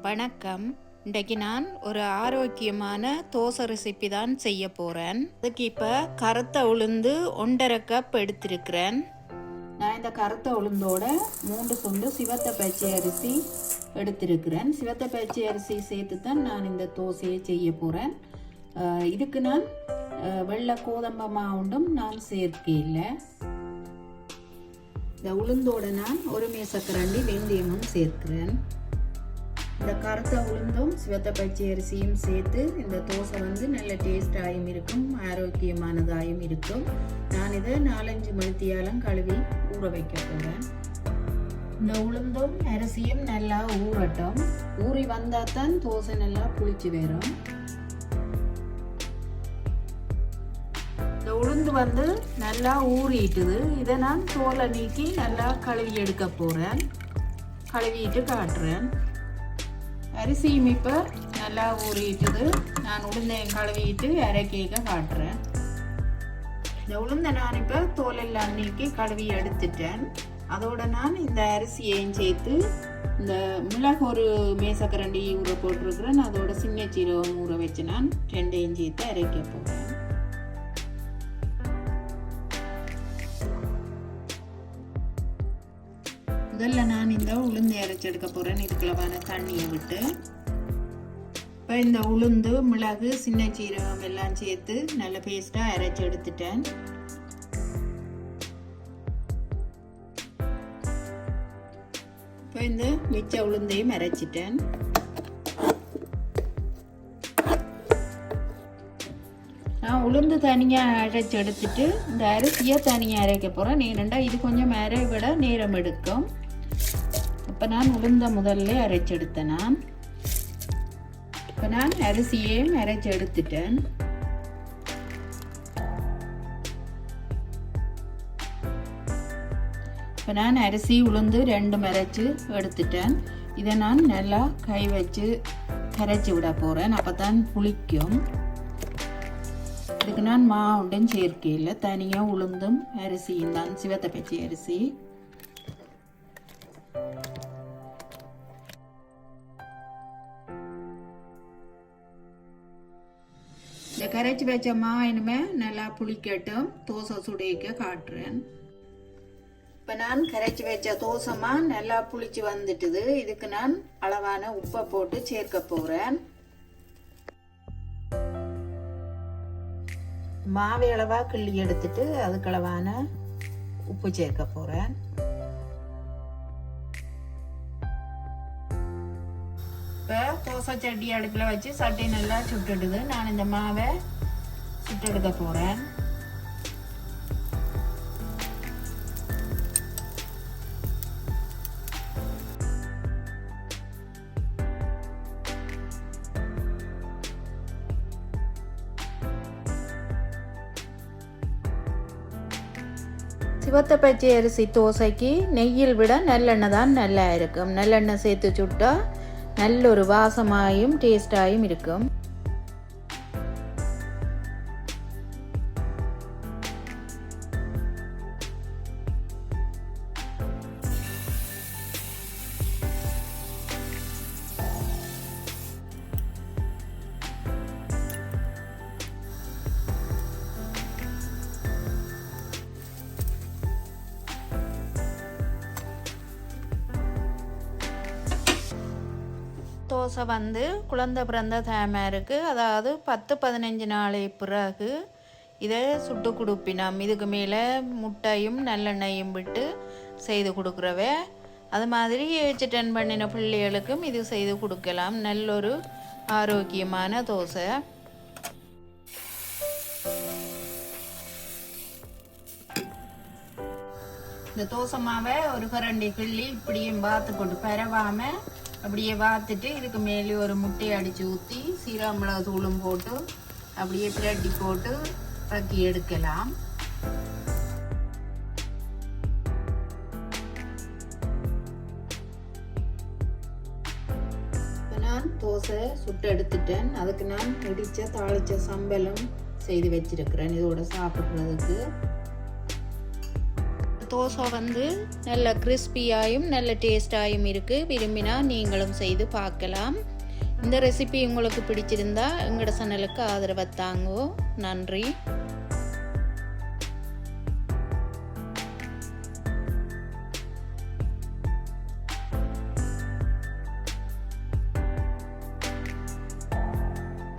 வணக்கம். இன்றைக்கு நான் ஒரு ஆரோக்கியமான தோசை ரெசிபி தான் செய்ய போகிறேன். அதுக்கு இப்போ கருத்த உளுந்து 1.5 கப் எடுத்திருக்கிறேன். நான் இந்த கருத்த உளுந்தோட 3 துண்டு சிவத்த பச்சை அரிசி எடுத்திருக்கிறேன். சிவத்த பச்சை அரிசி சேர்த்து தான் நான் இந்த தோசையை செய்ய போகிறேன். இதுக்கு நான் வெள்ளை கோதம்பு மாவுண்டும் நான் சேர்க்கையில். இந்த உளுந்தோட நான் ஒரு மேசக்கரண்டி வெந்தயமும் சேர்க்கிறேன். இந்த கருத்த உளுந்தும் சிவத்த பச்சை அரிசியும் சேர்த்து இந்த தோசை நல்ல டேஸ்டாயும் இருக்கும், ஆரோக்கியமானதாயும் இருக்கும். நான் இதை 4-5 மணித்தியாலம் கழுவி ஊற வைக்க போகிறேன். இந்த உளுந்தும் அரிசியும் நல்லா ஊறட்டும். ஊறி வந்தால் தான் தோசை நல்லா புளிச்சு வரும். இந்த உளுந்து நல்லா ஊறிட்டுது. இதை நான் தோலை நீக்கி நல்லா கழுவி எடுக்க போகிறேன். கழுவிட்டு காட்டுறேன். அரிசியும் இப்போ நல்லா ஊறிட்டுது. நான் உளுந்தையும் கழுவிட்டு அரைக்க காட்டுறேன். இந்த உளுந்தை நான் இப்போ தோலெல்லாம் நீக்கி கழுவி எடுத்துட்டேன். அதோட நான் இந்த அரிசியையும் சேர்த்து இந்த மிளகு ஒரு மேசக்கரண்டி ஊற போட்டிருக்கிறேன். அதோட சின்ன சீரகம் ஊற வச்சு நான் 2ஐயும் சேர்த்து அரைக்க போகிறேன். முதல்ல நான் இந்த உளுந்து அரைச்சி எடுக்க போகிறேன். இதுக்குள்ளவான தண்ணியை விட்டு இப்போ இந்த உளுந்து மிளகு சின்ன சீரகம் எல்லாம் சேர்த்து நல்ல பேஸ்ட்டாக அரைச்சி எடுத்துட்டேன். இப்போ இந்த மிச்ச உளுந்தையும் அரைச்சிட்டேன். நான் உளுந்து தனியாக அரைச்சி எடுத்துட்டு இந்த அரிசியை தனியாக அரைக்க போகிறேன். ஏனெண்டா இது கொஞ்சம் அரை விட நேரம் எடுக்கும். இப்போ நான் உளுந்த முதல்ல அரைச்சி எடுத்தேன். இப்போ நான் அரிசியையும் அரைச்சி எடுத்துட்டேன். இப்போ நான் அரிசி உளுந்து 2 அரைச்சி எடுத்துட்டேன். இதை நான் நல்லா கை வச்சு கரைச்சி விட போகிறேன். அப்போ தான் புளிக்கும். இதுக்கு நான் மாவுடன் சேர்க்கையில் தனியாக உளுந்தும் அரிசியும் தான், சிவத்த பச்சை அரிசி. இந்த கரைச்சி வச்ச மாவு இனிமே நல்லா புளிக்கட்டும். தோசை சுடைக்க காட்டுறேன். இப்போ நான் கரைச்சி வச்ச தோசைமா நல்லா புளிச்சு வந்துட்டுது. இதுக்கு நான் அளவான உப்பை போட்டு சேர்க்க போகிறேன். மாவை அளவா கிள்ளி எடுத்துட்டு அதுக்கு அளவான உப்பு சேர்க்க போகிறேன். இப்போ தோசை சட்டி அடுப்பில் வச்சு சட்டி நல்லா சுட்டுடுது. நான் இந்த மாவை சுட்டெடுக்க போகிறேன். சிவத்த பச்சை அரிசி தோசைக்கு நெய்யில் விட நல்லெண்ணெய் தான் நல்லா இருக்கும். நல்லெண்ணெய் சேர்த்து சுட்டா நல்ல ஒரு வாசமாயும் டேஸ்டாயும் இருக்கும். தோசை குழந்தை பிறந்த டைமாக அதாவது 10-15 நாளை பிறகு இதை சுட்டு கொடுப்பினோம். இதுக்கு மேலே முட்டையும் நல்லெண்ணெயும் விட்டு செய்து கொடுக்குறவ. அது மாதிரி ஏஜ் 10 பண்ணின பிள்ளைகளுக்கும் இது செய்து கொடுக்கலாம். நல்லொரு ஆரோக்கியமான தோசை. இந்த தோசை மாவை ஒரு கரண்டி கிள்ளி இப்படியும் வாத்து கொண்டு பரவாமல் அப்படியே வாத்துட்டு இதுக்கு மேலே ஒரு முட்டையை அடித்து ஊற்றி சீரக மிளகு தூளும் போட்டு அப்படியே பிரட்டி போட்டு பக்கி எடுக்கலாம். நான் தோசை சுட்டு எடுத்துட்டேன். அதுக்கு நான் இடித்த தாளித்த சம்பலும் செய்து வச்சிருக்கிறேன் இதோட சாப்பிட்றதுக்கு. தோசை வந்து நல்ல கிறிஸ்பியாயும் நல்ல டேஸ்டாயும் இருக்குது. விரும்பினா நீங்களும் செய்து பார்க்கலாம். இந்த ரெசிபி உங்களுக்கு பிடிச்சிருந்தா எங்களோட சேனலுக்கு ஆதரவு தாங்கோ. நன்றி.